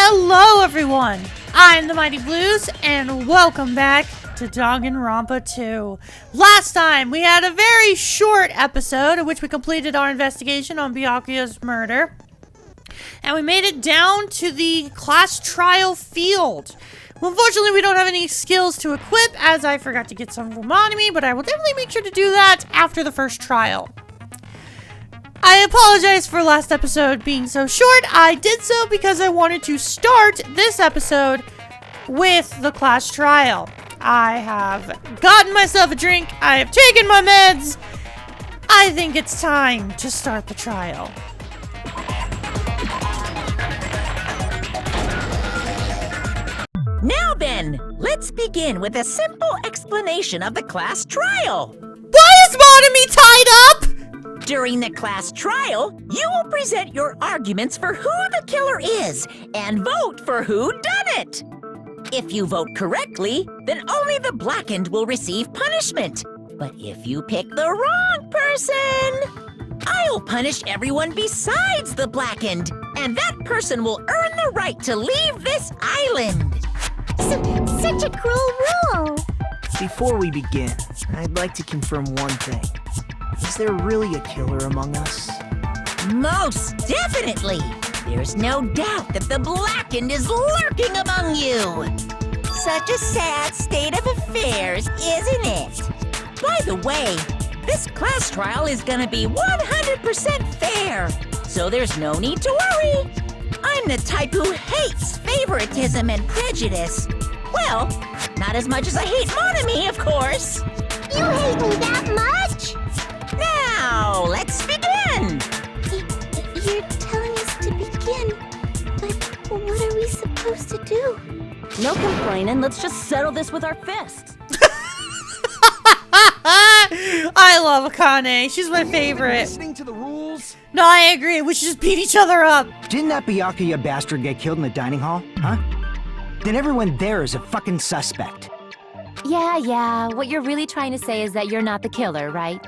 Hello everyone, I'm the Mighty Blues, and welcome back to Danganronpa 2. Last time, we had a very short episode in which we completed our investigation on Byakuya's murder. And we made it down to the class trial field. Well, unfortunately, we don't have any skills to equip, as I forgot to get some from Monami, but I will definitely make sure to do that after the first trial. I apologize for last episode being so short. I did so because I wanted to start this episode with the class trial. I have gotten myself a drink. I have taken my meds. I think it's time to start the trial. Now then, let's begin with a simple explanation of the class trial. Why is Monami tied up? During the class trial, you will present your arguments for who the killer is and vote for who done it. If you vote correctly, then only the blackened will receive punishment. But if you pick the wrong person, I'll punish everyone besides the blackened, and that person will earn the right to leave this island. Such a cruel rule! Before we begin, I'd like to confirm one thing. Is there really a killer among us? Most definitely! There's no doubt that the blackened is lurking among you! Such a sad state of affairs, isn't it? By the way, this class trial is gonna be 100% fair, so there's no need to worry. I'm the type who hates favoritism and prejudice. Well, not as much as I hate Monami, of course. You hate me that much? Now, let's begin! You're telling us to begin, but what are we supposed to do? No complaining, let's just settle this with our fists. I love Akane. She's my favorite. Listening to the rules? No, I agree. We should just beat each other up. Didn't that Byakuya bastard get killed in the dining hall? Huh? Then everyone there is a fucking suspect. Yeah, what you're really trying to say is that you're not the killer, right?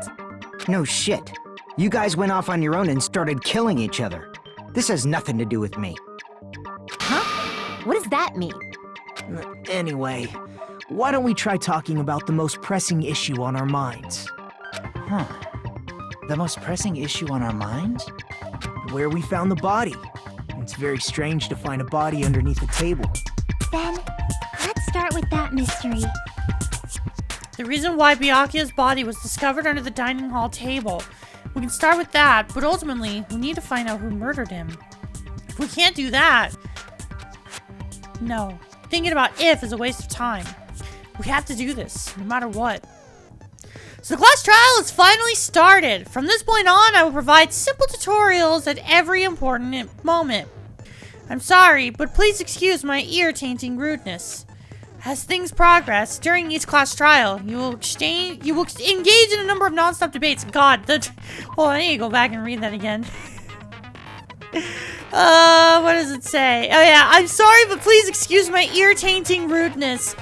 No shit. You guys went off on your own and started killing each other. This has nothing to do with me. Huh? What does that mean? Anyway, why don't we try talking about the most pressing issue on our minds? The most pressing issue on our minds? Where we found the body. It's very strange to find a body underneath a table. Then, let's start with that mystery. The reason why Byakuya's body was discovered under the dining hall table. We can start with that, but ultimately, we need to find out who murdered him. If we can't do that... No. Thinking about if is a waste of time. We have to do this, no matter what. So the class trial is finally started. From this point on, I will provide simple tutorials at every important moment. I'm sorry, but please excuse my ear-tainting rudeness. As things progress during each class trial, you will engage in a number of non-stop debates. God, hold on, I need to go back and read that again. What does it say? Oh yeah, I'm sorry, but please excuse my ear-tainting rudeness.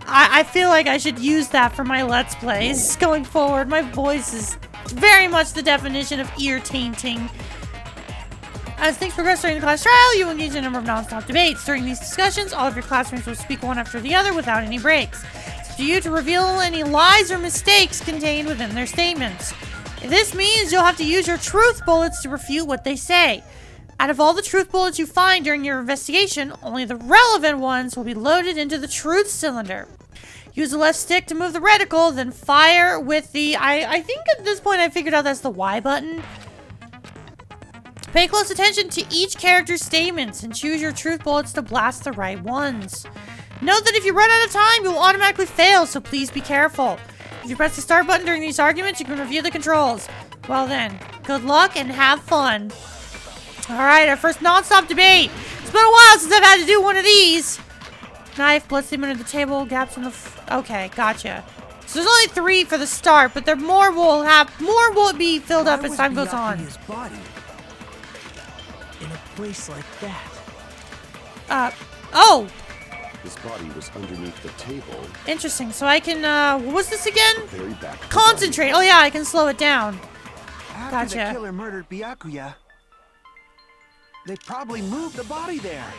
I feel like I should use that for my Let's Plays going forward. My voice is very much the definition of ear-tainting. As things progress during the class trial, you will engage in a number of non-stop debates. During these discussions, all of your classmates will speak one after the other without any breaks. It's up to you to reveal any lies or mistakes contained within their statements. This means you'll have to use your truth bullets to refute what they say. Out of all the truth bullets you find during your investigation, only the relevant ones will be loaded into the truth cylinder. Use the left stick to move the reticle, then fire with the... I think at this point I figured out that's the Y button. Pay close attention to each character's statements and choose your truth bullets to blast the right ones. Note that if you run out of time, you will automatically fail, so please be careful. If you press the start button during these arguments, you can review the controls. Well then, good luck and have fun. Alright, our first non-stop debate. It's been a while since I've had to do one of these. Knife, blood statement under the table, gaps in the... Okay, gotcha. So there's only 3 for the start, but more will be filled up as time goes on. Body in a place like that. Oh! His body was underneath the table. Interesting. So I can, what was this again? Very back. Concentrate. Oh yeah, I can slow it down. After Gotcha. the killer murdered Byakuya, they probably moved the body there.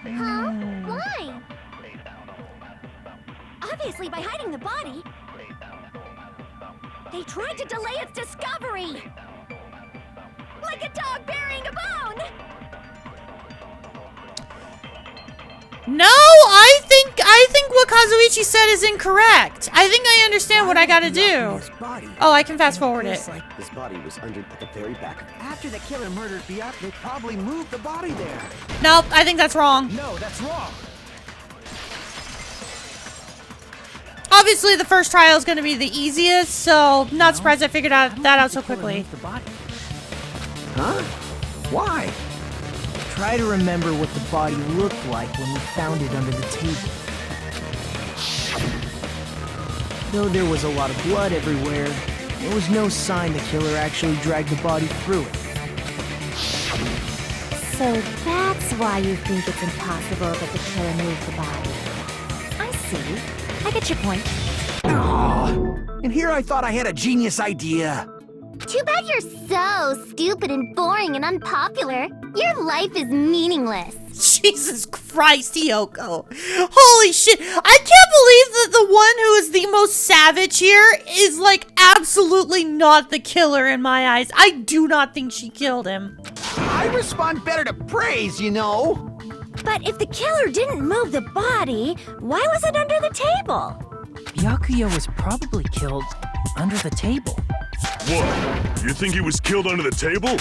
Huh? Why? Obviously by hiding the body. They tried to delay its discovery. Like a dog burying a bone. No, I think what Kazuichi said is incorrect. I think I understand what I gotta do. Oh, I can fast forward it. His body was under at the very back. After the killer murdered Byakuya, they probably moved the body there. Nope, I think that's wrong. No, that's wrong. Obviously, the first trial is going to be the easiest, so not surprised I figured that out so quickly. Huh? Why? Try to remember what the body looked like when we found it under the table. Though there was a lot of blood everywhere, there was no sign the killer actually dragged the body through it. So that's why you think it's impossible that the killer moved the body. I see. I get your point. Aww. And here I thought I had a genius idea. Too bad you're so stupid and boring and unpopular. Your life is meaningless. Jesus Christ, Hiyoko. Holy shit. I can't believe that the one who is the most savage here is, like, absolutely not the killer in my eyes. I do not think she killed him. I respond better to praise, you know. But if the killer didn't move the body, why was it under the table? Byakuya was probably killed under the table. What? You think he was killed under the table?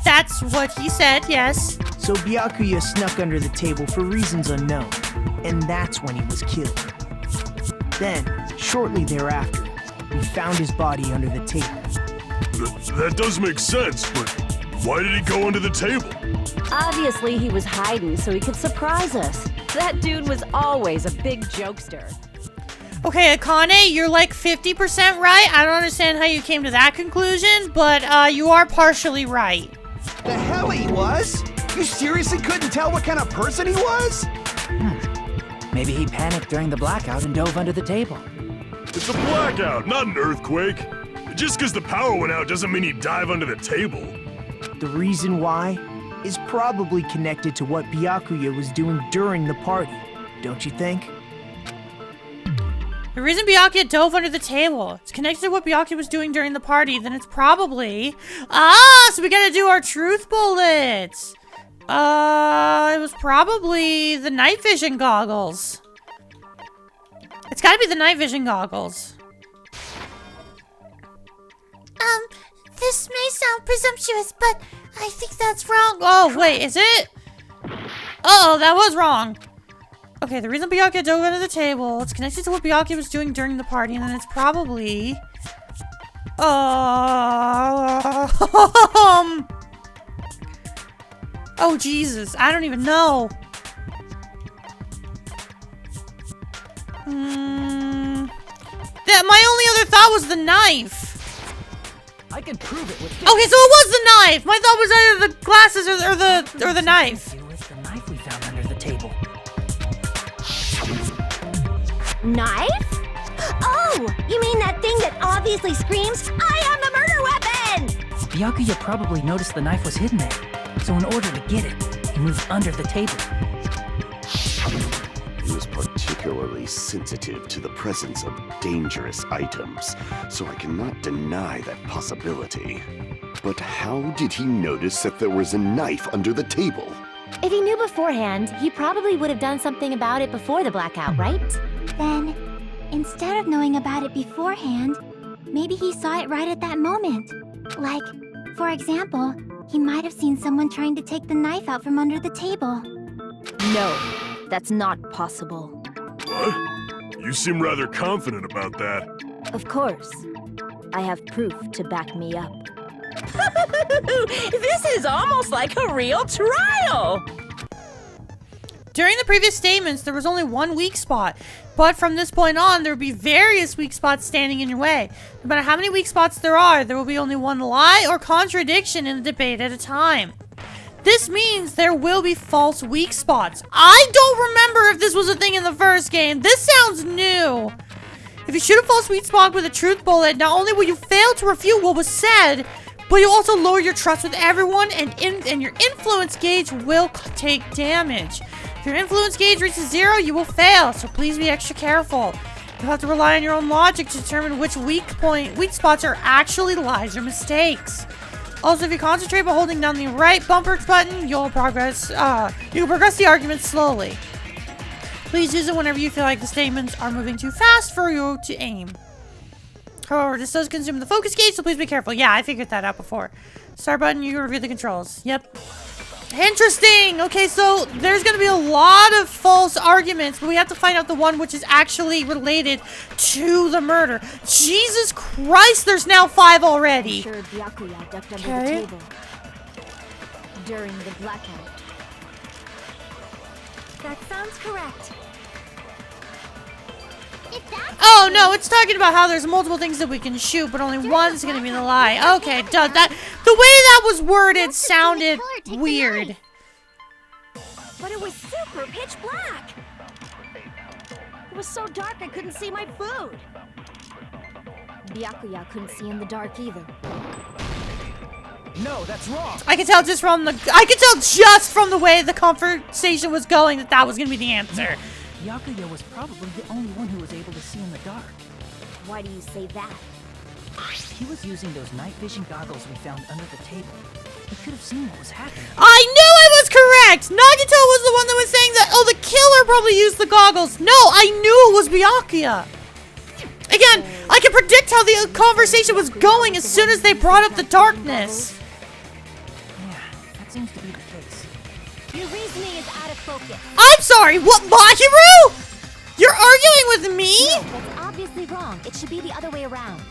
That's what he said, yes. So Byakuya snuck under the table for reasons unknown, and that's when he was killed. Then, shortly thereafter, we found his body under the table. That does make sense, but why did he go under the table? Obviously, he was hiding so he could surprise us. That dude was always a big jokester. Okay, Akane, you're like 50% right. I don't understand how you came to that conclusion, but you are partially right. The hell he was? You seriously couldn't tell what kind of person he was? Maybe he panicked during the blackout and dove under the table. It's a blackout, not an earthquake. Just because the power went out doesn't mean he'd dive under the table. The reason why is probably connected to what Byakuya was doing during the party, don't you think? The reason Byakuya dove under the table, it's connected to what Byakuya was doing during the party, then it's probably... so we gotta do our truth bullets. It was probably the night vision goggles. It's gotta be the night vision goggles. This may sound presumptuous, but I think that's wrong. Oh, wait, is it? Uh-oh, that was wrong. Okay, the reason Byakuya dove under the table, it's connected to what Byakuya was doing during the party, and then it's probably... Oh, Jesus, I don't even know. My only other thought was the knife. I can prove it with this. Okay, so it was the knife. My thought was either the glasses or the knife. It's the knife we found under the table. Knife? Oh, you mean that thing that obviously screams, I am the murder weapon! Byakuya probably noticed the knife was hidden there, so in order to get it, he moved under the table. He was particularly sensitive to the presence of dangerous items, so I cannot deny that possibility. But how did he notice that there was a knife under the table? If he knew beforehand, he probably would have done something about it before the blackout, right? Then, instead of knowing about it beforehand, maybe he saw it right at that moment. Like, for example, he might have seen someone trying to take the knife out from under the table. No, that's not possible. What? You seem rather confident about that. Of course. I have proof to back me up. This is almost like a real trial! During the previous statements, there was only one weak spot. But from this point on, there will be various weak spots standing in your way. No matter how many weak spots there will be only one lie or contradiction in the debate at a time. This means there will be false weak spots. I don't remember if this was a thing in the first game. This sounds new. If you shoot a false weak spot with a truth bullet, not only will you fail to refute what was said, but you also lower your trust with everyone and your influence gauge will take damage. If your influence gauge reaches 0, you will fail, so please be extra careful. You'll have to rely on your own logic to determine which weak spots are actually lies or mistakes. Also, if you concentrate by holding down the right bumper button, you'll progress. You can progress the argument slowly. Please use it whenever you feel like the statements are moving too fast for you to aim. However, this does consume the focus gauge, so please be careful. Yeah, I figured that out before. Start button, you review the controls. Yep. Interesting! Okay, so there's gonna be a lot of false arguments, but we have to find out the one which is actually related to the murder. Jesus Christ, there's now 5 already! I'm sure Byakuya ducked under the table during the blackout. That sounds correct. Oh no, it's talking about how there's multiple things that we can shoot, but only one's gonna be the lie. Okay, the way that was worded sounded weird. But it was super pitch black. It was so dark I couldn't see my food. Byakuya couldn't see in the dark either. No, that's wrong. I can tell just from the way the conversation was going that was gonna be the answer. Byakuya was probably the only one who was able to see in the dark. Why do you say that? He was using those night vision goggles we found under the table. He could have seen what was happening. I knew I was correct! Nagito was the one that was saying that, oh, the killer probably used the goggles. No, I knew it was Byakuya. Again, I can predict how the conversation was going as soon as they brought up the darkness. Yeah, that seems to be the case. Your reasoning is out of focus. I'm sorry, what, Mahiru? You're arguing with me? No, that's obviously wrong. It should be the other way around.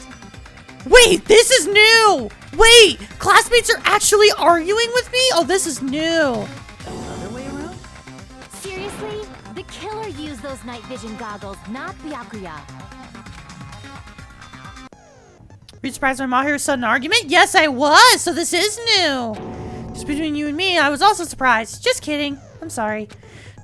Wait, this is new. Wait, classmates are actually arguing with me? Oh, this is new. The other way around? Seriously? The killer used those night vision goggles, not Byakuya. Were you surprised by Mahiru's sudden argument? Yes, I was, so this is new. Just between you and me, I was also surprised. Just kidding. I'm sorry.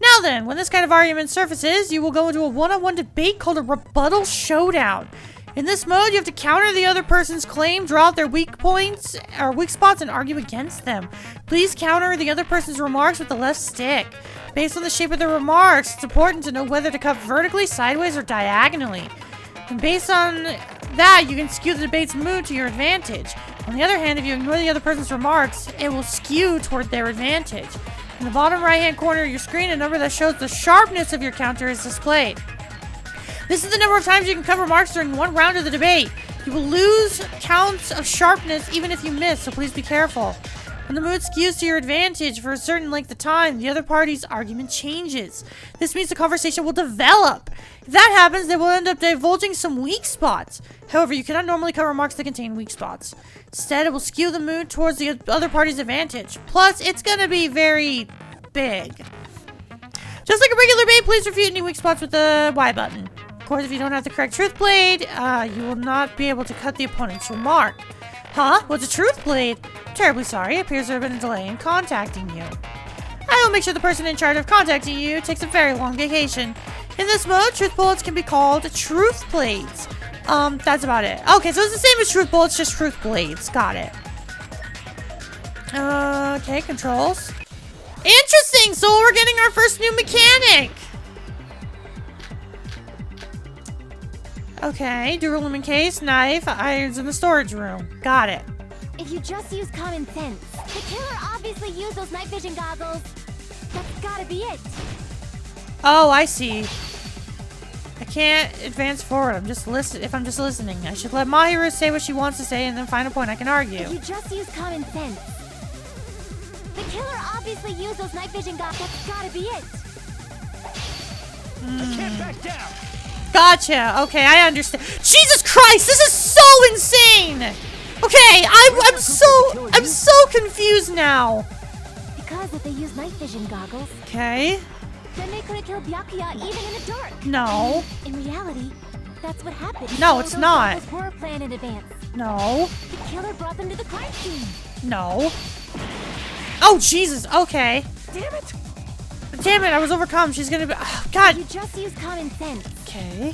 Now then, when this kind of argument surfaces, you will go into a one-on-one debate called a Rebuttal Showdown. In this mode, you have to counter the other person's claim, draw out their weak points or weak spots, and argue against them. Please counter the other person's remarks with the left stick. Based on the shape of the remarks, it's important to know whether to cut vertically, sideways, or diagonally. And based on that, you can skew the debate's mood to your advantage. On the other hand, if you ignore the other person's remarks, it will skew toward their advantage. In the bottom right-hand corner of your screen, a number that shows the sharpness of your counter is displayed. This is the number of times you can cut remarks during one round of the debate. You will lose counts of sharpness even if you miss, so please be careful. When the mood skews to your advantage for a certain length of time, the other party's argument changes. This means the conversation will develop. If that happens, they will end up divulging some weak spots. However, you cannot normally cut remarks that contain weak spots. Instead, it will skew the mood towards the other party's advantage. Plus, it's gonna be very big. Just like a regular debate, please refute any weak spots with the Y button. Of course, if you don't have the correct truth blade, you will not be able to cut the opponent's remark. Huh? What's a truth blade? Terribly sorry. It appears there have been a delay in contacting you. I will make sure the person in charge of contacting you takes a very long vacation. In this mode, truth bullets can be called truth blades. That's about it. Okay, so it's the same as truth bullets, just truth blades. Got it. Okay, controls. Interesting! So we're getting our first new mechanic! Okay, dual aluminum case, knife, irons in the storage room. Got it. If you just use common sense, the killer obviously used those night vision goggles. That's gotta be it. Oh, I see. I can't advance forward. I'm just listening. I should let Mahiru say what she wants to say and then find a point I can argue. If you just use common sense, the killer obviously used those night vision goggles. That's gotta be it. I can't back down. Gotcha. Okay, I understand. Jesus Christ, this is so insane. Okay, I'm so confused now. Because if they use night vision goggles, okay, then they could have killed Byakuya even in the dark. No. In reality, that's what happened. No, it's not. Those were planned in advance. No. The killer brought them to the crime scene. No. Oh Jesus. Okay. Damn it. Damn it, I was overcome. She's gonna be. Oh, God. You just use common sense. Okay.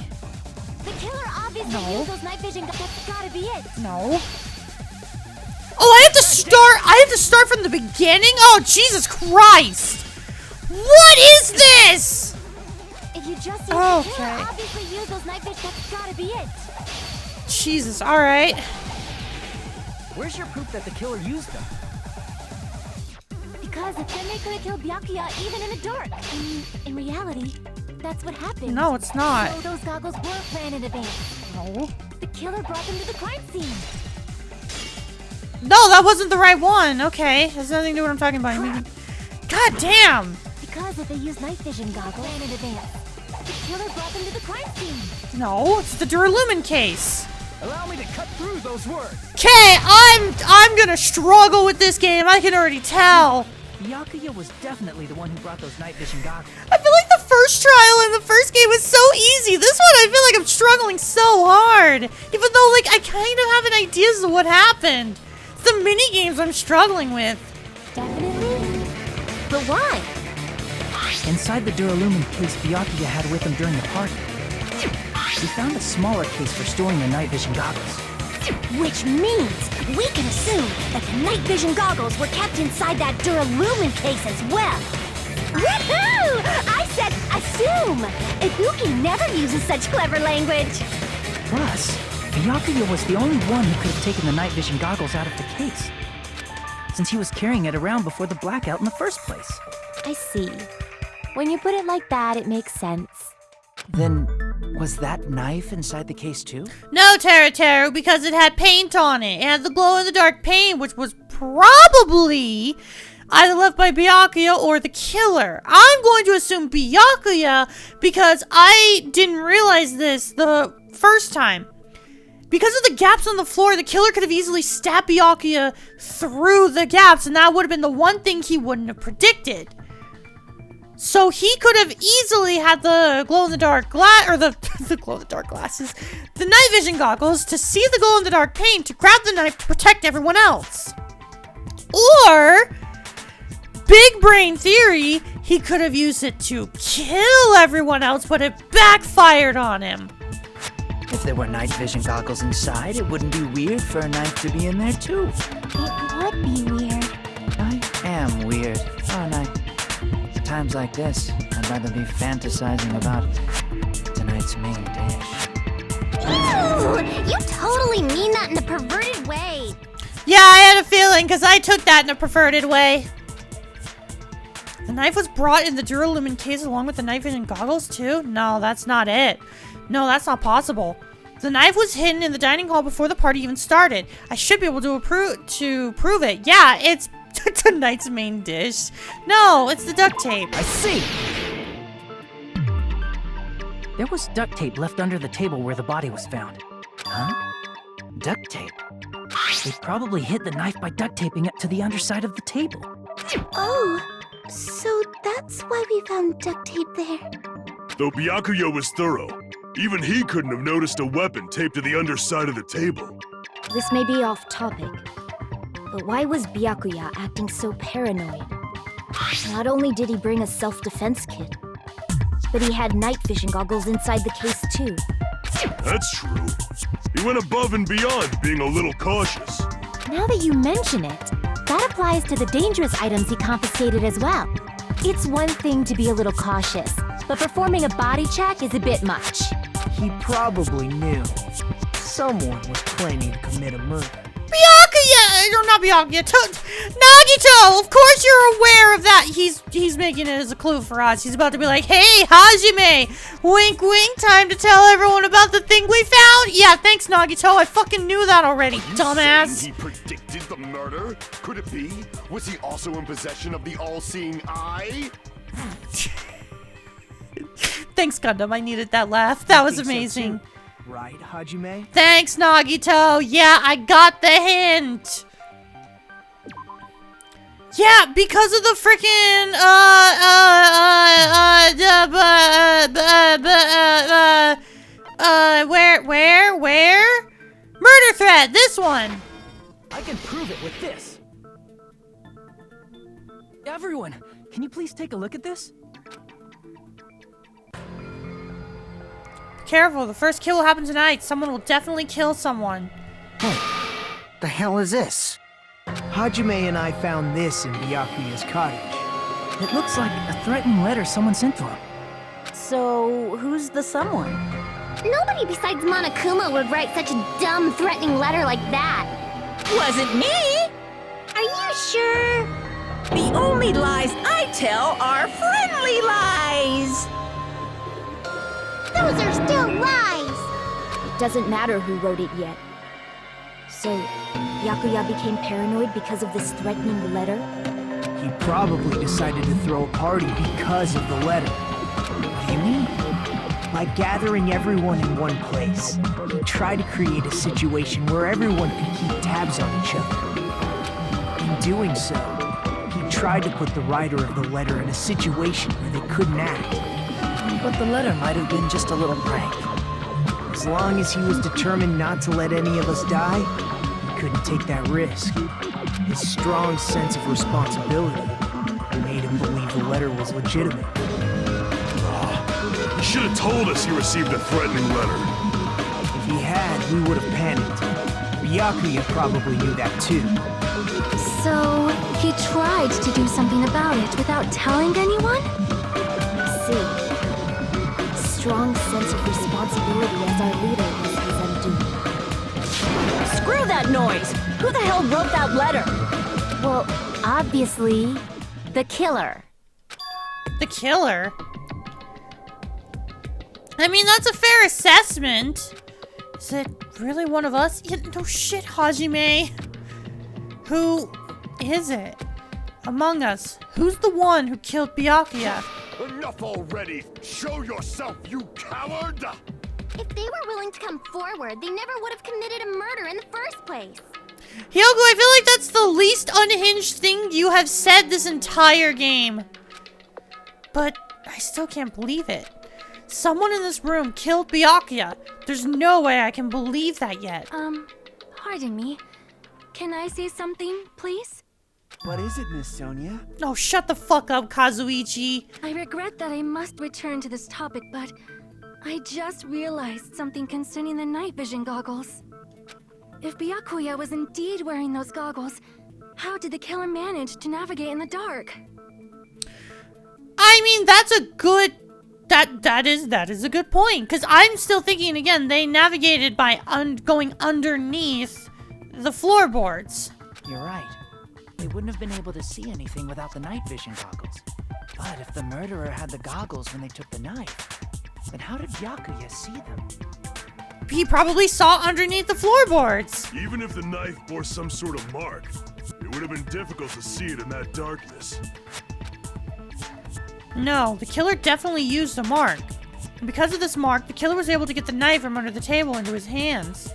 The killer obviously used those night vision goggles. That's gotta be it. No. Oh, I have to start from the beginning? Oh, Jesus Christ. What is this? If you just use the Okay. killer, obviously use those night vision, that's gotta be it. Jesus, alright. Where's your proof that the killer used them? Because then they could have killed Byakuya even in the dark. I mean, in reality, that's what happened. No, it's not. So those goggles weren't planned in advance. No. The killer brought them to the crime scene. No, that wasn't the right one. Okay, has nothing to do with what I'm talking about. God damn. Because if they used night vision goggles planned in advance, the killer brought them to the crime scene. No, it's the Duralumin case. Allow me to cut through those words. Okay, I'm gonna struggle with this game. I can already tell. Byakuya was definitely the one who brought those night vision goggles. I feel like the first trial in the first game was so easy. This one, I feel like I'm struggling so hard. Even though, like, I kind of have an idea as to what happened. It's the mini games I'm struggling with. Definitely. But why? Inside the Duralumin case Byakuya had with him during the party, we found a smaller case for storing the night vision goggles. Which means we can assume that the night vision goggles were kept inside that Duralumin case as well. Woohoo! I said assume! Ibuki never uses such clever language. Plus, Byakuya was the only one who could have taken the night vision goggles out of the case, since he was carrying it around before the blackout in the first place. I see. When you put it like that, it makes sense. Then, was that knife inside the case too? No, Teru, because it had paint on it. It had the glow-in-the-dark paint, which was probably either left by Byakuya or the killer. I'm going to assume Byakuya because I didn't realize this the first time. Because of the gaps on the floor, the killer could have easily stabbed Byakuya through the gaps, and that would have been the one thing he wouldn't have predicted. So he could have easily had the glow-in-the-dark or the glow-in-the-dark glasses, the night vision goggles to see the glow-in-the-dark paint to grab the knife to protect everyone else. Or, big brain theory, he could have used it to kill everyone else, but it backfired on him. If there were night vision goggles inside, it wouldn't be weird for a knife to be in there too. It would be weird. I am weird, aren't I? At times like this, I'd rather be fantasizing about tonight's main dish. Ooh, you totally mean that in a perverted way. Yeah, I had a feeling, because I took that in a perverted way. The knife was brought in the Duralumin case along with the night vision goggles, too? No, that's not it. No, that's not possible. The knife was hidden in the dining hall before the party even started. I should be able to prove it. Yeah, it's tonight's main dish. No, it's the duct tape. I see! There was duct tape left under the table where the body was found. Huh? Duct tape? They probably hid the knife by duct taping it to the underside of the table. Oh, so that's why we found duct tape there. Though Byakuya was thorough, even he couldn't have noticed a weapon taped to the underside of the table. This may be off topic, but why was Byakuya acting so paranoid? Not only did he bring a self-defense kit, but he had night vision goggles inside the case too. That's true. He went above and beyond, being a little cautious. Now that you mention it, that applies to the dangerous items he confiscated as well. It's one thing to be a little cautious, but performing a body check is a bit much. He probably knew someone was planning to commit a murder. Byakuya! Or not Byakuya, Nagito! Of course you're aware of that! He's making it as a clue for us. He's about to be like, hey, Hajime! Wink wink, time to tell everyone about the thing we found? Yeah, thanks, Nagito. I fucking knew that already, dumbass. He predicted the murder? Could it be? Was he also in possession of the all-seeing eye? Thanks, Gundam. I needed that laugh. That was I think so, amazing. too. Right, Hajime? Thanks, Nagito. Yeah, I got the hint. Yeah, because of the freaking where? Murder threat. This one. I can prove it with this. Everyone, can you please take a look at this? Careful, the first kill will happen tonight. Someone will definitely kill someone. Hey, the hell is this? Hajime and I found this in Byakuya's cottage. It looks like a threatening letter someone sent to him. So, who's the someone? Nobody besides Monokuma would write such a dumb, threatening letter like that. Wasn't me! Are you sure? The only lies I tell are friendly lies! Those are still lies! Doesn't matter who wrote it yet. So, Byakuya became paranoid because of this threatening letter? He probably decided to throw a party because of the letter. What do you mean? By gathering everyone in one place, he tried to create a situation where everyone could keep tabs on each other. In doing so, he tried to put the writer of the letter in a situation where they couldn't act. But the letter might have been just a little prank. As long as he was determined not to let any of us die, he couldn't take that risk. His strong sense of responsibility made him believe the letter was legitimate. He should have told us he received a threatening letter. If he had, we would have panicked. Byakuya probably knew that too. So, he tried to do something about it without telling anyone? See. Strong sense of responsibility as our leader was his undoing. Screw that noise! Who the hell wrote that letter? Well, obviously, the killer. The killer? I mean, that's a fair assessment. Is it really one of us? Yeah, no shit, Hajime. Who is it? Among us, who's the one who killed Byakuya? Enough already! Show yourself, you coward! If they were willing to come forward, they never would have committed a murder in the first place. Hyogo, I feel like that's the least unhinged thing you have said this entire game. But I still can't believe it. Someone in this room killed Byakuya. There's no way I can believe that yet. Pardon me. Can I say something, please? What is it, Miss Sonia? Oh, shut the fuck up, Kazuichi. I regret that I must return to this topic, but I just realized something concerning the night vision goggles. If Byakuya was indeed wearing those goggles, how did the killer manage to navigate in the dark? I mean, that's a good... That is a good point. Because I'm still thinking, again, they navigated by going underneath the floorboards. You're right. They wouldn't have been able to see anything without the night vision goggles. But if the murderer had the goggles when they took the knife, then how did Byakuya see them? He probably saw underneath the floorboards. Even if the knife bore some sort of mark, it would have been difficult to see it in that darkness. No, the killer definitely used a mark. And because of this mark, the killer was able to get the knife from under the table into his hands.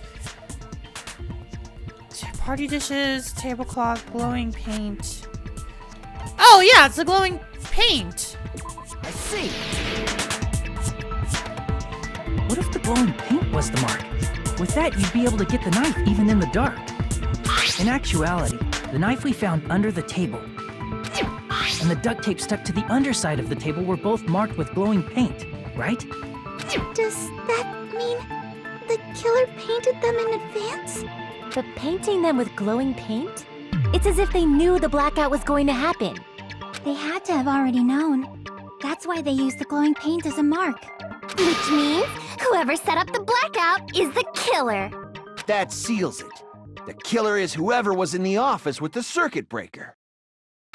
Party dishes, tablecloth, glowing paint. Oh yeah, it's the glowing paint. I see. What if the glowing paint was the mark? With that, you'd be able to get the knife even in the dark. In actuality, the knife we found under the table and the duct tape stuck to the underside of the table were both marked with glowing paint, right? Does that mean the killer painted them in advance? But painting them with glowing paint? It's as if they knew the blackout was going to happen. They had to have already known. That's why they used the glowing paint as a mark. Which means whoever set up the blackout is the killer. That seals it. The killer is whoever was in the office with the circuit breaker.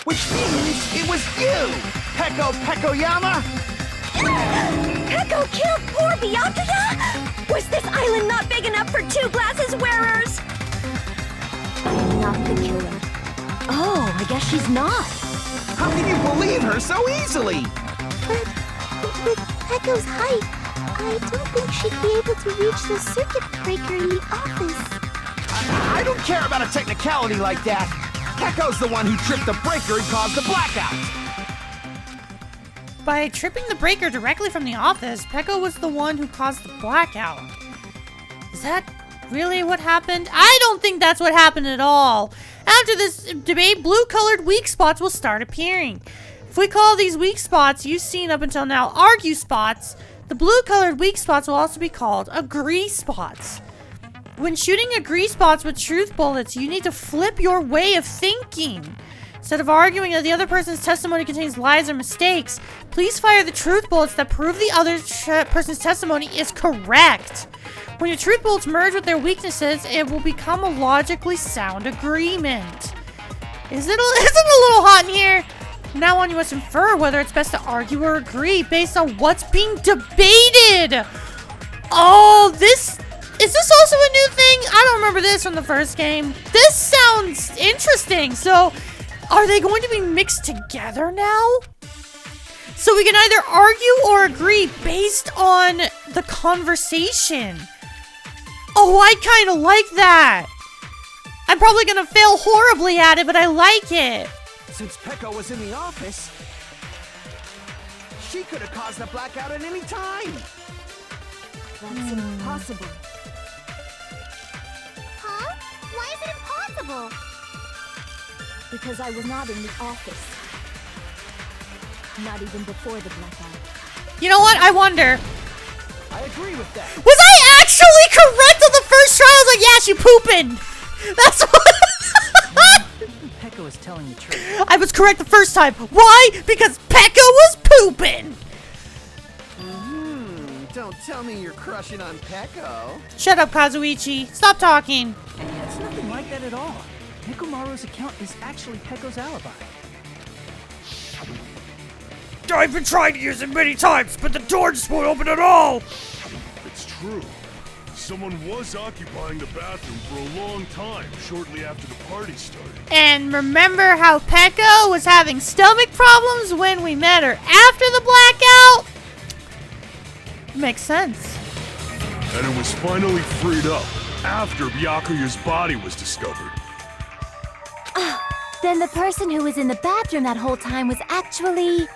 Which means it was you, Pekoyama! Peko killed poor Byakuya? Was this island not big enough for two glasses wearers? I'm not the killer. Oh, I guess she's not. How can you believe her so easily? But with Peko's height, I don't think she'd be able to reach the circuit breaker in the office. I don't care about a technicality like that. Peko's the one who tripped the breaker and caused the blackout. By tripping the breaker directly from the office, Peko was the one who caused the blackout. Is that really what happened? I don't think that's what happened at all. After this debate, blue-colored weak spots will start appearing. If we call these weak spots you've seen up until now argue spots, the blue-colored weak spots will also be called agree spots. When shooting agree spots with truth bullets, you need to flip your way of thinking. Instead of arguing that the other person's testimony contains lies or mistakes, please fire the truth bullets that prove the other person's testimony is correct. When your truth bullets merge with their weaknesses, it will become a logically sound agreement. Isn't it a little hot in here? From now on, you must infer whether it's best to argue or agree based on what's being debated. Oh, is this also a new thing? I don't remember this from the first game. This sounds interesting. So, are they going to be mixed together now? So we can either argue or agree based on the conversation. Oh, I kind of like that. I'm probably going to fail horribly at it, but I like it. Since Peko was in the office, she could have caused a blackout at any time. That's impossible. Huh? Why is it impossible? Because I was not in the office. Not even before the blackout. You know what? I wonder. I agree with that. Was I actually correct on the first try? I was like, yeah, she pooping. That's what... Peko is telling the truth. I was correct the first time. Why? Because Peko was pooping. Don't tell me you're crushing on Peko. Shut up, Kazuichi. Stop talking. It's nothing like that at all. Nekomaru's account is actually Peko's alibi. I've been trying to use it many times, but the door just won't open at all! It's true. Someone was occupying the bathroom for a long time, shortly after the party started. And remember how Peko was having stomach problems when we met her after the blackout? Makes sense. And it was finally freed up after Byakuya's body was discovered. Then the person who was in the bathroom that whole time was actually...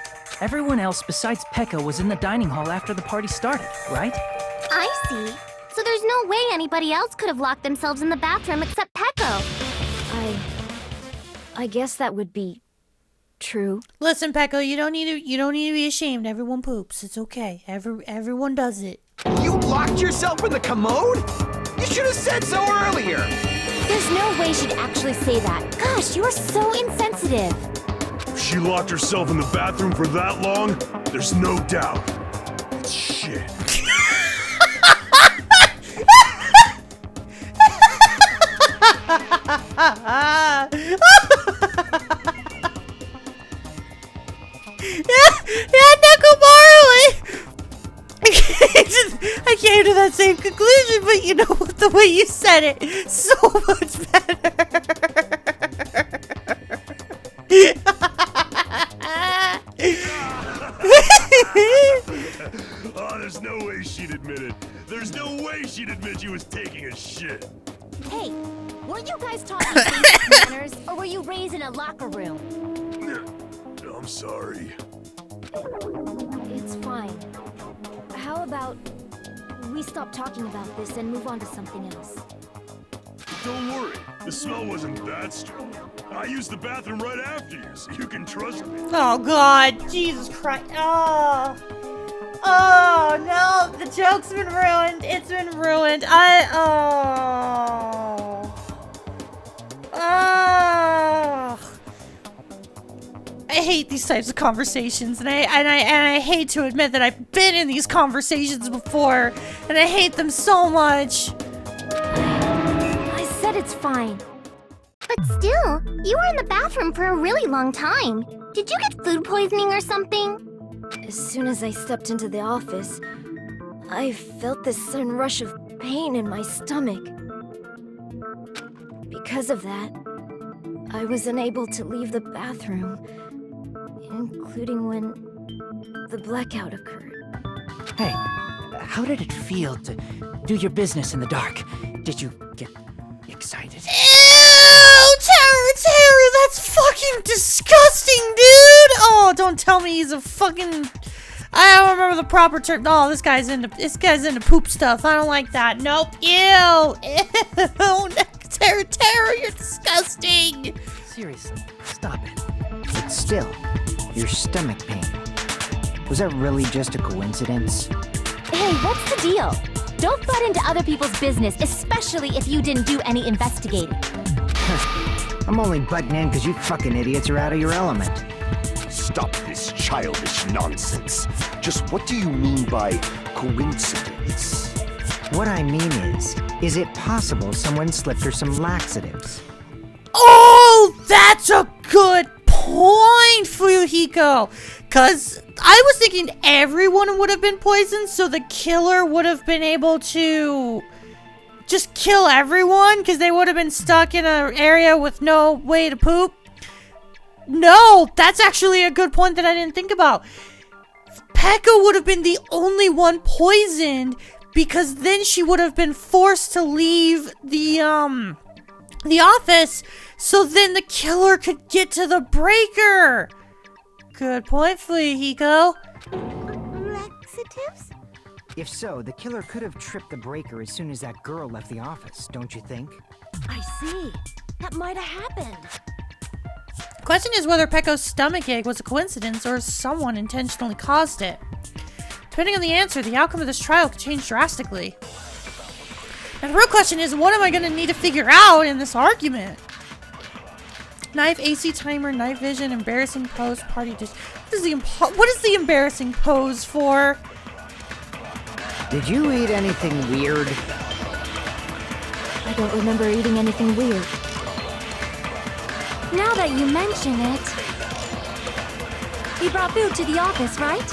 Everyone else besides Peko was in the dining hall after the party started, right? I see. So there's no way anybody else could have locked themselves in the bathroom except Peko. I guess that would be true. Listen, Peko, you don't need to be ashamed. Everyone poops. It's okay. Everyone does it. You locked yourself in the commode? You should have said so earlier. There's no way she'd actually say that. Gosh, you are so insensitive. If she locked herself in the bathroom for that long, there's no doubt. It's shit. Yeah, Nekomaru! I came to that same conclusion, but you know what? The way you said it, so much better. Oh, there's no way she'd admit it. There's no way she'd admit she was taking a shit. Hey, weren't you guys talking basic manners, or were you raised in a locker room? I'm sorry. It's fine. How about we stop talking about this and move on to something else? Don't worry. The smell wasn't that strong. I used the bathroom right after you, so you can trust me. Oh, God. Jesus Christ. Oh, no. The joke's been ruined. It's been ruined. I hate these types of conversations, and I hate to admit that I've been in these conversations before, and I hate them so much. I said it's fine. But still, you were in the bathroom for a really long time. Did you get food poisoning or something? As soon as I stepped into the office, I felt this sudden rush of pain in my stomach. Because of that, I was unable to leave the bathroom, including when the blackout occurred. Hey, how did it feel to do your business in the dark? Did you get excited? Ew! Terror! That's fucking disgusting, dude! Oh, don't tell me he's a fucking... I don't remember the proper term. No, this guy's into poop stuff. I don't like that. Nope. Ew! Ew! Terror, you're disgusting! Seriously, stop it. But still, your stomach pain. Was that really just a coincidence? Hey, what's the deal? Don't butt into other people's business, especially if you didn't do any investigating. I'm only butting in because you fucking idiots are out of your element. Stop this childish nonsense. Just what do you mean by coincidence? What I mean is it possible someone slipped her some laxatives? Oh, that's a good point, Fuyuhiko. Because I was thinking everyone would have been poisoned, so the killer would have been able to just kill everyone because they would have been stuck in an area with no way to poop. No, that's actually a good point that I didn't think about. Peko would have been the only one poisoned because then she would have been forced to leave the office, so then the killer could get to the breaker. Good point, Fuyuhiko. Laxatives? If so, the killer could have tripped the breaker as soon as that girl left the office, don't you think? I see. That might have happened. Question is whether Peko's stomachache was a coincidence or someone intentionally caused it. Depending on the answer, the outcome of this trial could change drastically. Now the real question is, what am I going to need to figure out in this argument? Knife, AC timer, night vision, embarrassing pose, party dish. What is the embarrassing pose for? Did you eat anything weird? I don't remember eating anything weird. Now that you mention it... You brought food to the office, right?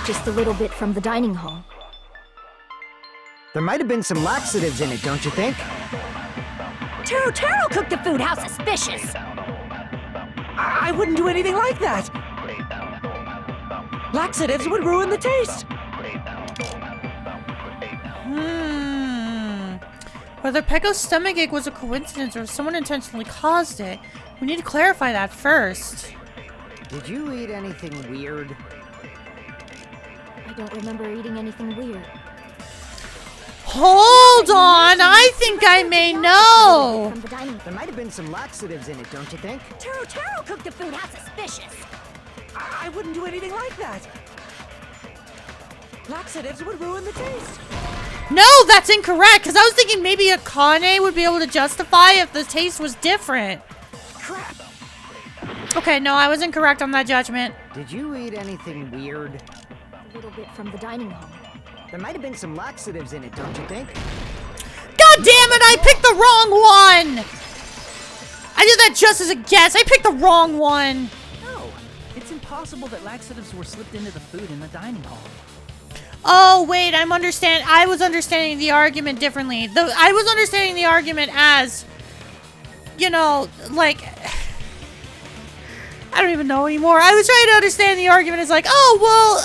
Just a little bit from the dining hall. There might have been some laxatives in it, don't you think? Taro cooked the food. How suspicious! I wouldn't do anything like that. Laxatives would ruin the taste. Whether Peko's stomachache was a coincidence or someone intentionally caused it, we need to clarify that first. Did you eat anything weird? I don't remember eating anything weird. Hold on, I think I may know. There might have been some laxatives in it, don't you think? Taro cooked the food. How suspicious! I wouldn't do anything like that. Laxatives would ruin the taste. No, that's incorrect, because I was thinking maybe Akane would be able to justify if the taste was different. Crap. Okay, no, I was incorrect on that judgment. Did you eat anything weird? A little bit from the dining hall. There might have been some laxatives in it, don't you think? God damn it, I picked the wrong one! I did that just as a guess. I picked the wrong one. No, it's impossible that laxatives were slipped into the food in the dining hall. Oh, wait, I was understanding the argument differently. I was understanding the argument as, you know, like, I don't even know anymore. I was trying to understand the argument as like, oh, well,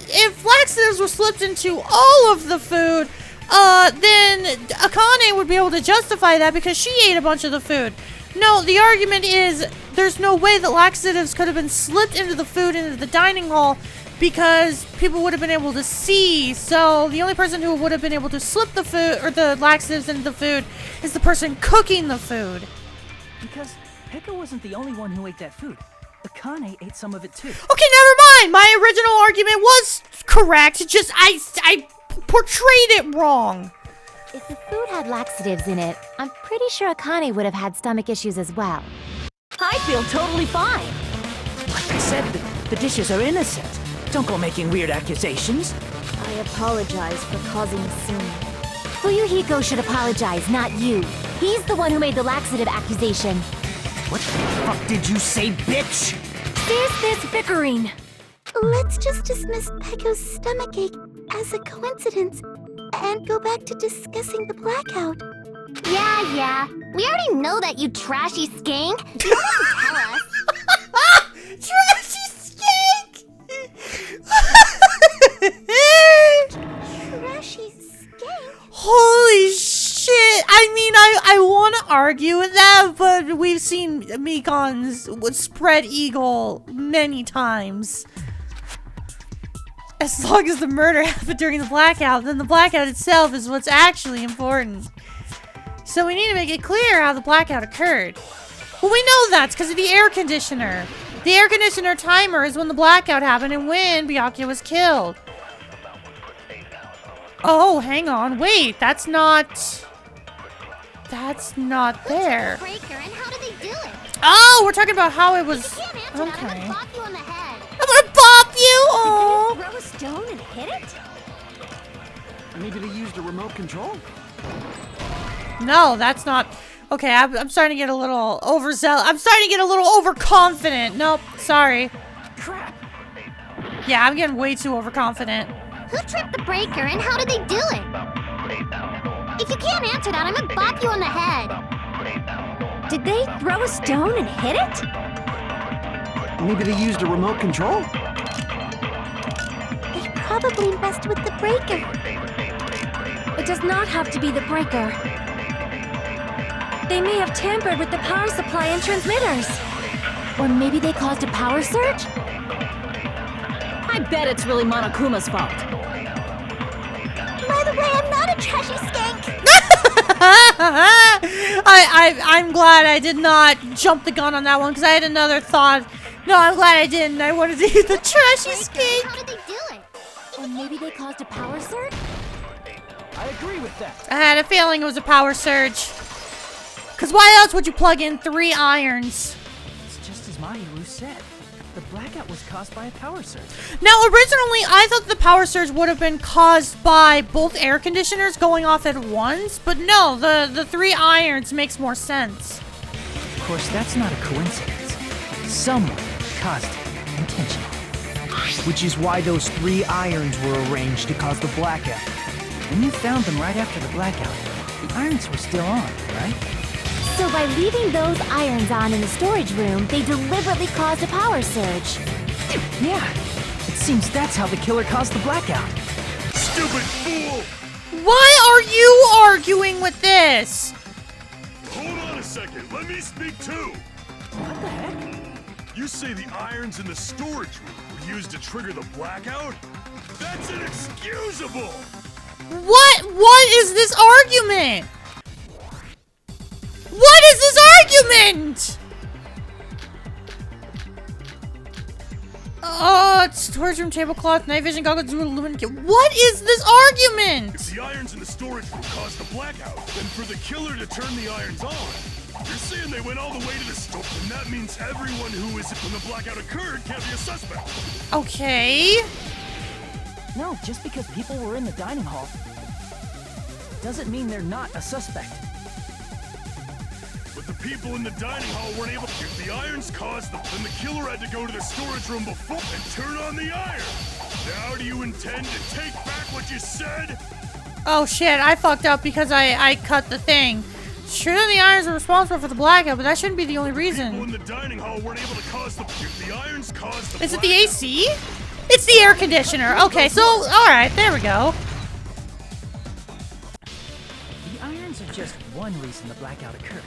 if laxatives were slipped into all of the food, then Akane would be able to justify that because she ate a bunch of the food. No, the argument is there's no way that laxatives could have been slipped into the food into the dining hall because people would have been able to see. So the only person who would have been able to slip the food or the laxatives into the food is the person cooking the food. Because Peko wasn't the only one who ate that food. Akane ate some of it too. Okay, never mind. My original argument was correct. Just I portrayed it wrong. If the food had laxatives in it, I'm pretty sure Akane would have had stomach issues as well. I feel totally fine. Like I said, the dishes are innocent. Don't go making weird accusations. I apologize for causing a scene. Fuyuhiko should apologize, not you. He's the one who made the laxative accusation. What the fuck did you say, bitch? There's this bickering. Let's just dismiss Peko's stomachache as a coincidence and go back to discussing the blackout. Yeah. We already know that, you trashy skank. You don't have to tell us. Trashy skank! Trashy skank? Holy shit! I mean, I want to argue with that, but we've seen Mikon's spread eagle many times. As long as the murder happened during the blackout, then the blackout itself is what's actually important. So we need to make it clear how the blackout occurred. Well, we know that's because of the air conditioner. The air conditioner timer is when the blackout happened and when Byakuya was killed. Oh, hang on. Wait, that's not... That's not there. Breaker, and how did they do it? Oh, we're talking about how it was. Can't answer that, Okay. I'm gonna bop you on the head. I'm gonna bop you. Did Oh. they throw a stone and hit it? Maybe they used a remote control? No, that's not. Okay, I'm starting to get a little overzealous. I'm starting to get a little overconfident. Nope, sorry. Crap! Yeah, I'm getting way too overconfident. Who tripped the breaker, and how did they do it? If you can't answer that, I'm gonna bop you on the head. Did they throw a stone and hit it? Maybe they used a remote control? They probably messed with the breaker. It does not have to be the breaker. They may have tampered with the power supply and transmitters. Or maybe they caused a power surge? I bet it's really Monokuma's fault. By the way, I'm not a trashy skank. I'm glad I did not jump the gun on that one because I had another thought. No, I'm glad I didn't. I wanted to eat the trashy skink. How did they do it? Or maybe they caused a power surge? I agree with that. I had a feeling it was a power surge. Because why else would you plug in 3 irons? It's just as Mahiru said. The blackout was caused by a power surge. Now, originally, I thought the power surge would have been caused by both air conditioners going off at once. But no, the 3 irons makes more sense. Of course, that's not a coincidence. Someone caused it intentionally. Which is why those 3 irons were arranged to cause the blackout. When you found them right after the blackout, the irons were still on, right? So by leaving those irons on in the storage room, they deliberately caused a power surge. Yeah. It seems that's how the killer caused the blackout. Stupid fool! Why are you arguing with this? Hold on a second, let me speak too! What the heck? You say the irons in the storage room were used to trigger the blackout? That's inexcusable! What is this argument? What is this argument? Storage room tablecloth, night vision goggles, aluminum kit. What is this argument? If the irons in the storage room caused the blackout, then for the killer to turn the irons on, you're saying they went all the way to the store, and that means everyone who is when the blackout occurred can't be a suspect. Okay. No, just because people were in the dining hall doesn't mean they're not a suspect. But the people in the dining hall weren't able to. If the irons caused them, then the killer had to go to the storage room before and turn on the iron. Now do you intend to take back what you said? Oh shit, I fucked up because I cut the thing. Sure, the irons are responsible for the blackout, but that shouldn't be the only People reason. in the dining hall weren't able to cause the. If the irons caused the. Is it the AC? It's the air conditioner. Okay, so, alright, there we go. The irons are just one reason the blackout occurred,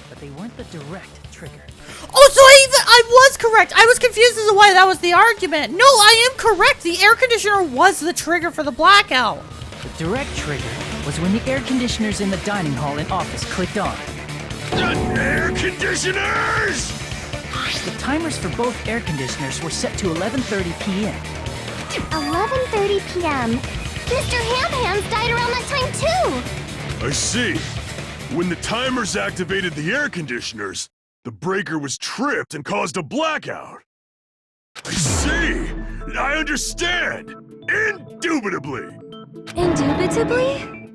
but they weren't the direct trigger. Oh, so I was correct. I was confused as to why that was the argument. No, I am correct. The air conditioner was the trigger for the blackout. The direct trigger was when the air conditioners in the dining hall and office clicked on. The air conditioners! The timers for both air conditioners were set to 11:30 p.m. 11:30 p.m. Mr. Ham-Hands died around that time too. I see. When the timers activated the air conditioners, the breaker was tripped and caused a blackout. I see. I understand. Indubitably. Indubitably?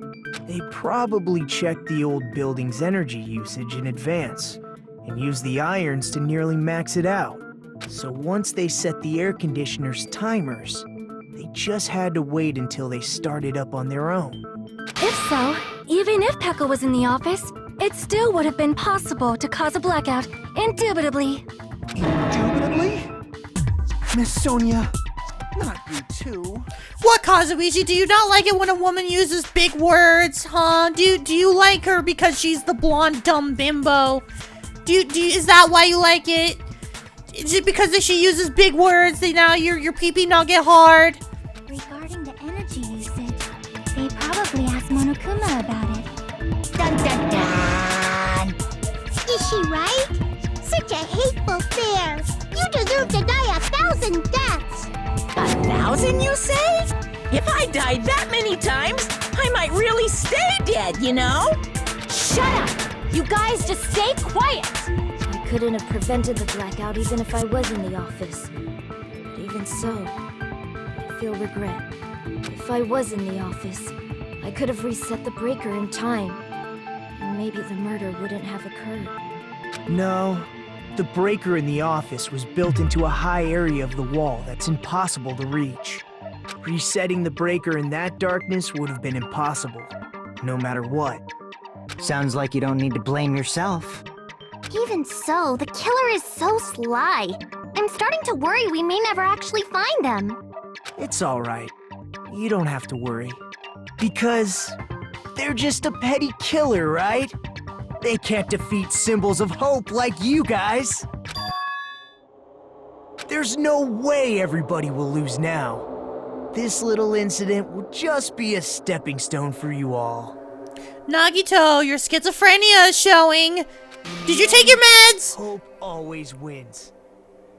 They probably checked the old building's energy usage in advance and used the irons to nearly max it out. So once they set the air conditioner's timers, they just had to wait until they started up on their own. If so, even if Peko was in the office, it still would have been possible to cause a blackout, indubitably. Indubitably? Miss Sonia, not you too. What, Kazuichi? Do you not like it when a woman uses big words, huh? Do you like her because she's the blonde dumb bimbo? Is that why you like it? Is it because she uses big words that now your pee-pee not get hard? Regarding the energy usage, they probably asked Monokuma about it. Dun dun dun! Is she right? Such a hateful bear! You deserve to die 1,000 deaths! 1,000, you say? If I died that many times, I might really stay dead, you know? Shut up! You guys just stay quiet! I couldn't have prevented the blackout even if I was in the office. But even so, I feel regret. If I was in the office, I could have reset the breaker in time. And maybe the murder wouldn't have occurred. No, the breaker in the office was built into a high area of the wall that's impossible to reach. Resetting the breaker in that darkness would have been impossible, no matter what. Sounds like you don't need to blame yourself. Even so, the killer is so sly. I'm starting to worry we may never actually find them. It's alright. You don't have to worry. Because they're just a petty killer, right? They can't defeat symbols of hope like you guys. There's no way everybody will lose now. This little incident will just be a stepping stone for you all. Nagito, your schizophrenia is showing. Did you take your meds? Hope always wins.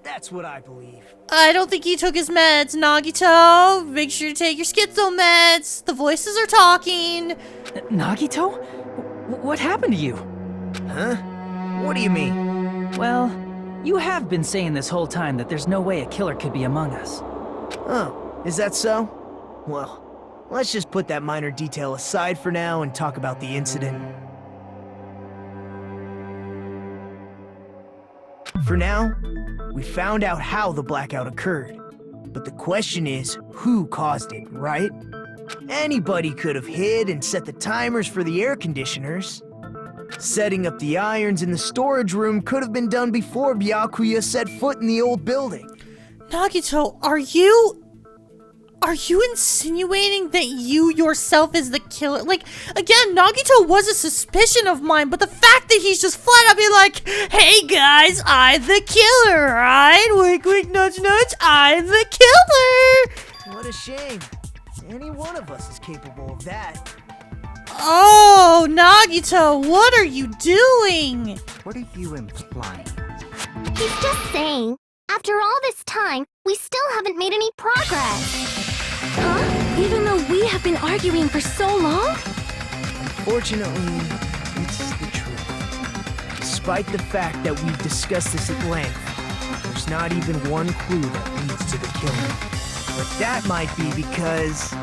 That's what I believe. I don't think he took his meds, Nagito. Make sure to take your schizo meds. The voices are talking. Nagito? What happened to you? Huh? What do you mean? Well, you have been saying this whole time that there's no way a killer could be among us. Oh, is that so? Well, let's just put that minor detail aside for now and talk about the incident. For now, we found out how the blackout occurred. But the question is, who caused it, right? Anybody could have hid and set the timers for the air conditioners. Setting up the irons in the storage room could have been done before Byakuya set foot in the old building. Nagito, are you insinuating that you yourself is the killer? Like, again, Nagito was a suspicion of mine, but the fact that he's just flat out being like, hey guys, I'm the killer, right? Wink, wink, nudge, nudge, I'm the killer! What a shame. Any one of us is capable of that. Oh, Nagito, what are you doing? What are you implying? He's just saying, after all this time, we still haven't made any progress. Huh? Even though we have been arguing for so long? Unfortunately, it's the truth. Despite the fact that we've discussed this at length, there's not even one clue that leads to the killing. But that might be because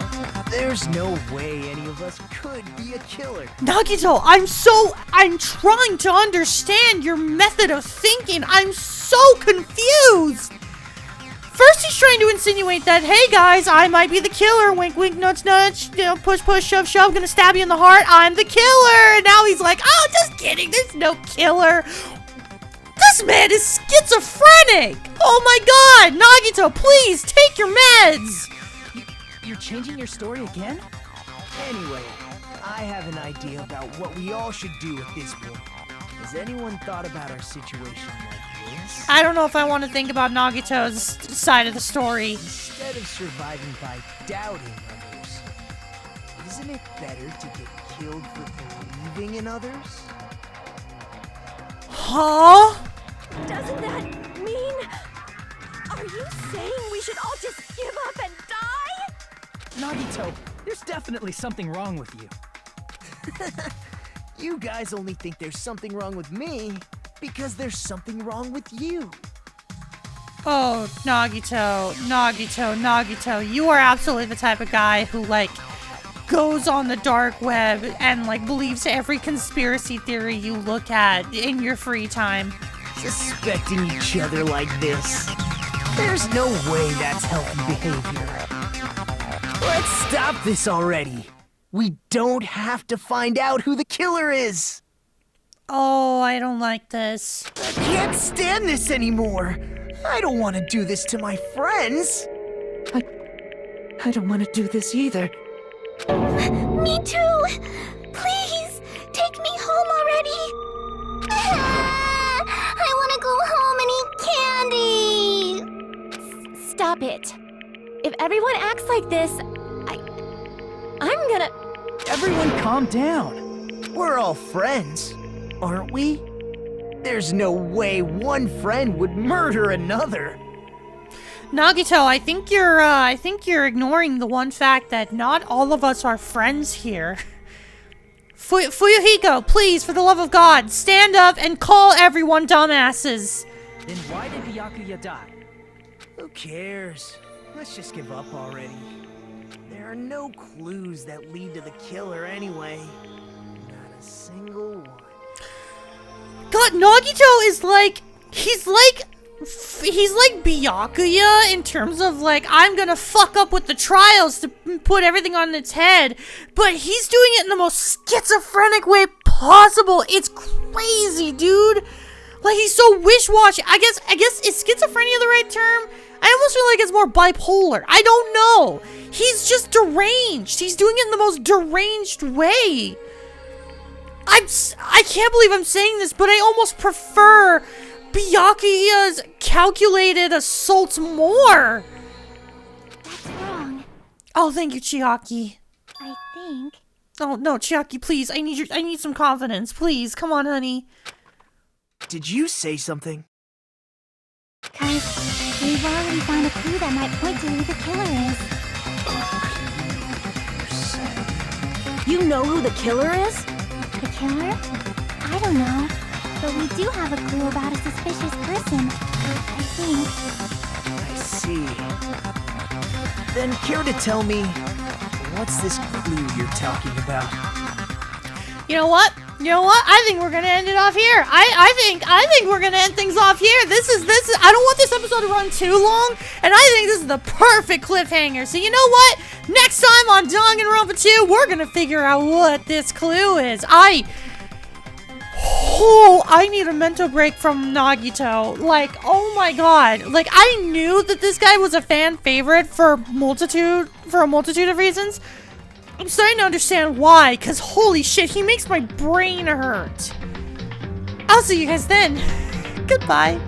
there's no way any of us could be a killer. Nagito, I'm trying to understand your method of thinking. I'm so confused. First, he's trying to insinuate that, hey guys, I might be the killer. Wink, wink, nudge, nudge. You know, push, push, shove, shove. Gonna stab you in the heart. I'm the killer. And now he's like, oh, just kidding. There's no killer. This man is schizophrenic. Oh my god, Nagito, please take your meds. You're changing your story again? Anyway, I have an idea about what we all should do at this point. Has anyone thought about our situation like this? I don't know if I want to think about Nagito's side of the story. Instead of surviving by doubting others, isn't it better to get killed for believing in others? Huh? Doesn't that mean... Are you saying we should all just give up and die? Nagito, there's definitely something wrong with you. You guys only think there's something wrong with me because there's something wrong with you. Oh, Nagito, you are absolutely the type of guy who, like, goes on the dark web and, like, believes every conspiracy theory you look at in your free time. Suspecting each other like this. There's no way that's healthy behavior. Let's stop this already. We don't have to find out who the killer is. Oh, I don't like this. I can't stand this anymore. I don't want to do this to my friends. I don't want to do this either. Me too! Please, take me home already! I want to go home and eat candy! Stop it. If everyone acts like this, I'm gonna... Everyone calm down. We're all friends, aren't we? There's no way one friend would murder another. Nagito, I think you're ignoring the one fact that not all of us are friends here. Fuyuhiko, please, for the love of God, stand up and call everyone dumbasses. Then why did Byakuya die? Who cares? Let's just give up already. There are no clues that lead to the killer anyway. Not a single one. God, Nagito is like, he's like Byakuya in terms of like, I'm gonna fuck up with the trials to put everything on its head, but he's doing it in the most schizophrenic way possible. It's crazy, dude. Like, he's so wish-washy. I guess is schizophrenia the right term? I almost feel like it's more bipolar. I don't know. He's just deranged. He's doing it in the most deranged way. I can't believe I'm saying this, but I almost prefer Byakuya's calculated assaults more. That's wrong. Oh, thank you, Chiaki. I think. Oh no, Chiaki, please. I need some confidence. Please, come on, honey. Did you say something? 'Cause we've already found a clue that might point to who the killer is. You know who the killer is? The killer? I don't know. But we do have a clue about a suspicious person. I think. I see. Then care to tell me, what's this clue you're talking about? You know what? I think we're gonna end it off here. I think we're gonna end things off here. This is. I don't want this episode to run too long, and I think this is the perfect cliffhanger. So you know what? Next time on Danganronpa 2, we're gonna figure out what this clue is. I need a mental break from Nagito. Like, oh my god. Like, I knew that this guy was a fan favorite for a multitude of reasons. I'm starting to understand why, because holy shit, he makes my brain hurt. I'll see you guys then. Goodbye.